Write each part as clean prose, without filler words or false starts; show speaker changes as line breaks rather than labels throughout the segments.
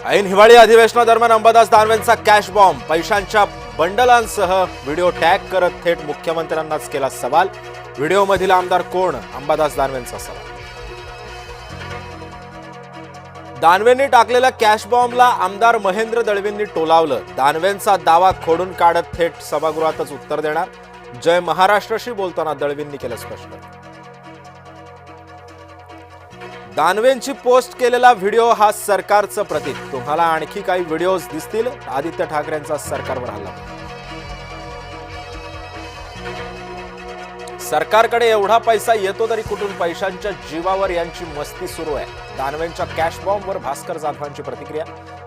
ऐन हिवाळी अधिवेशनादरम्यान अंबादास दानवेंचा कॅश बॉम्ब, पैशांच्या बंडलांसह व्हिडिओ टॅग करत थेट मुख्यमंत्र्यांनाच केला सवाल। व्हिडिओमधील आमदार कोण? अंबादास दानवेंचा सवाल। दानवेंनी टाकलेल्या कॅश बॉम्बला आमदार महेंद्र दळवींनी टोलावलं। दानवेंचा दावा खोडून काढत थेट सभागृहातच उत्तर देणार। जय महाराष्ट्रशी बोलताना दळवींनी केलं स्पष्ट। दानवेंची पोस्ट केलेला व्हिडिओ हा सरकारचं प्रतीक। तुम्हाला आणखी काही व्हिडिओज दिसतील? आदित्य ठाकरेंचा सरकारवर हल्ला। सरकारकडे एवढा पैसा येतो तरी कुठून पैशांच्या जीवावर यांची मस्ती सुरू आहे। दानवेंच्या कॅश बॉम्बवर भास्कर जाधवांची प्रतिक्रिया।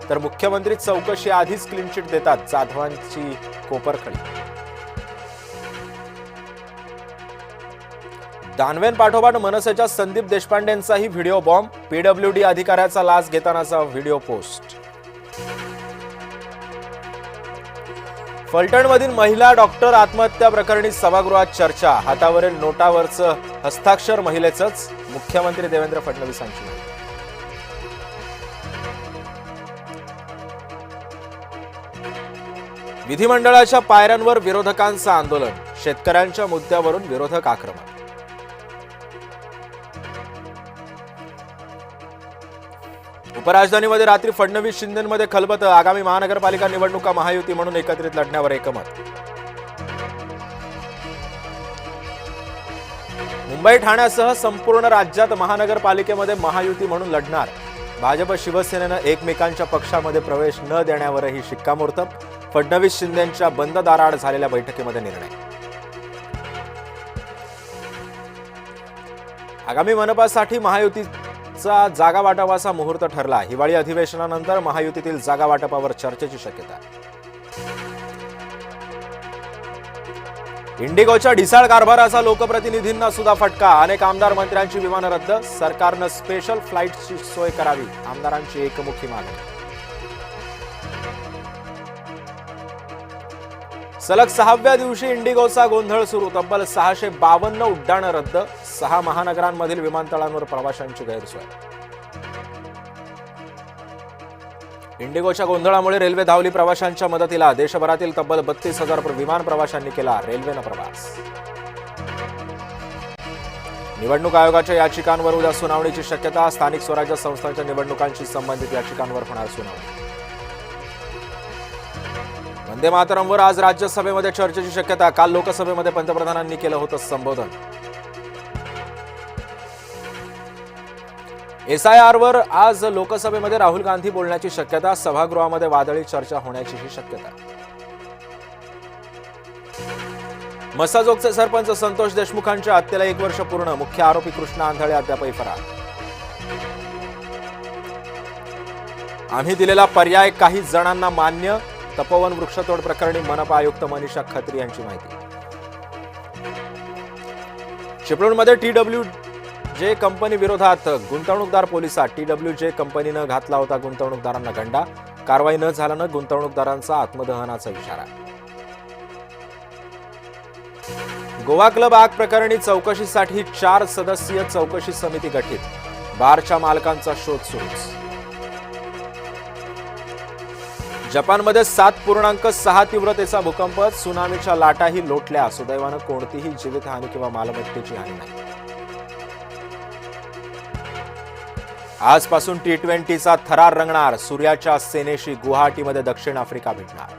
तर मुख्यमंत्री चौकशी आधीच क्लीन चिट देतात, जाधवांची कोपरखळी। दानवेंपाठोपाठ मनसेच्या संदीप देशपांडेंचाही व्हिडिओ बॉम्ब। पीडब्ल्यूडी अधिकाऱ्याचा लाच घेतानाचा व्हिडिओ पोस्ट। फलटणमधील महिला डॉक्टर आत्महत्या प्रकरणी सभागृहात चर्चा। हातावरील नोटावरचं हस्ताक्षर महिलेचंच, मुख्यमंत्री देवेंद्र फडणवीसांची माहिती। विधिमंडळाच्या पायऱ्यांवर विरोधकांचं आंदोलन। शेतकऱ्यांच्या मुद्द्यावरून विरोधक आक्रमक। उपराजधानीमध्ये रात्री फडणवीस शिंदेंमध्ये खलबत। आगामी महानगरपालिका निवडणुका महायुती म्हणून एकत्रित लढण्यावर एकमत। मुंबई ठाण्यासह संपूर्ण राज्यात महानगरपालिकेमध्ये महायुती म्हणून लढणार। भाजप शिवसेनेनं एकमेकांच्या पक्षामध्ये प्रवेश न देण्यावरही शिक्कामोर्तब। फडणवीस शिंदेंच्या बंद दाराआड झालेल्या बैठकीमध्ये निर्णय। आगामी मनपासाठी महायुतीचा जागा वाटपाचा मुहूर्त ठरला। हिवाळी अधिवेशनानंतर महायुतीतील जागा वाटपावर चर्चेची शक्यता। इंडिगोच्या ढिसाळ कारभाराचा लोकप्रतिनिधींना सुद्धा फटका। अनेक आमदार मंत्र्यांची विमानं रद्द। सरकारनं स्पेशल फ्लाईटची सोय करावी, आमदारांची एकमुखी मागणी। सलग 6व्या दिवशी इंडिगोचा गोंधळ सुरू। तब्बल 652 उड्डाणं रद्द। 6 महानगरांमधील विमानतळांवर प्रवाशांची गैरसोय। इंडिगोच्या गोंधळामुळे रेल्वे धावली प्रवाशांच्या मदतीला। देशभरातील तब्बल 32,000 विमान प्रवाशांनी केला रेल्वेनं प्रवास। निवडणूक आयोगाच्या याचिकांवर उद्या सुनावणीची शक्यता। स्थानिक स्वराज्य संस्थांच्या निवडणुकांशी संबंधित याचिकांवर होणार सुनावणी। वंदे मातरमवर आज राज्यसभेमध्ये चर्चेची शक्यता। काल लोकसभेमध्ये पंतप्रधानांनी केलं होतं संबोधन। SIRवर आज लोकसभेमध्ये राहुल गांधी बोलण्याची शक्यता। सभागृहामध्ये वादळी चर्चा होण्याचीही शक्यता। मसाजोगचे सरपंच संतोष देशमुखांच्या हत्येला 1 वर्ष पूर्ण। मुख्य आरोपी कृष्णा आंधळे अद्यापही फरार। आम्ही दिलेला पर्याय काही जणांना मान्य। तपोवन वृक्षतोड प्रकरणी मनपा आयुक्त मनीषा खत्री यांची माहिती। चिपळूणमध्ये TWJ कंपनी विरोधात गुंतवणूकदार पोलिसात। TWJ कंपनीनं घातला होता गुंतवणूकदारांना गंडा। कारवाई न झाल्यानं गुंतवणूकदारांचा आत्मदहनाचा इशारा। गोवा क्लब आग प्रकरणी चौकशीसाठी 4 सदस्यीय चौकशी समिती गठीत। बारच्या मालकांचा शोध सुरूच। जपानमध्ये 7.6 तीव्रतेचा भूकंप। सुनामीच्या लाटाही लोटल्या। सुदैवानं कोणतीही जीवितहानी किंवा मालमत्तेची हानी नाही। आजपासून T20चा थरार रंगणार। सूर्याच्या सेनेशी गुवाहाटीमध्ये दक्षिण आफ्रिका भेटणार।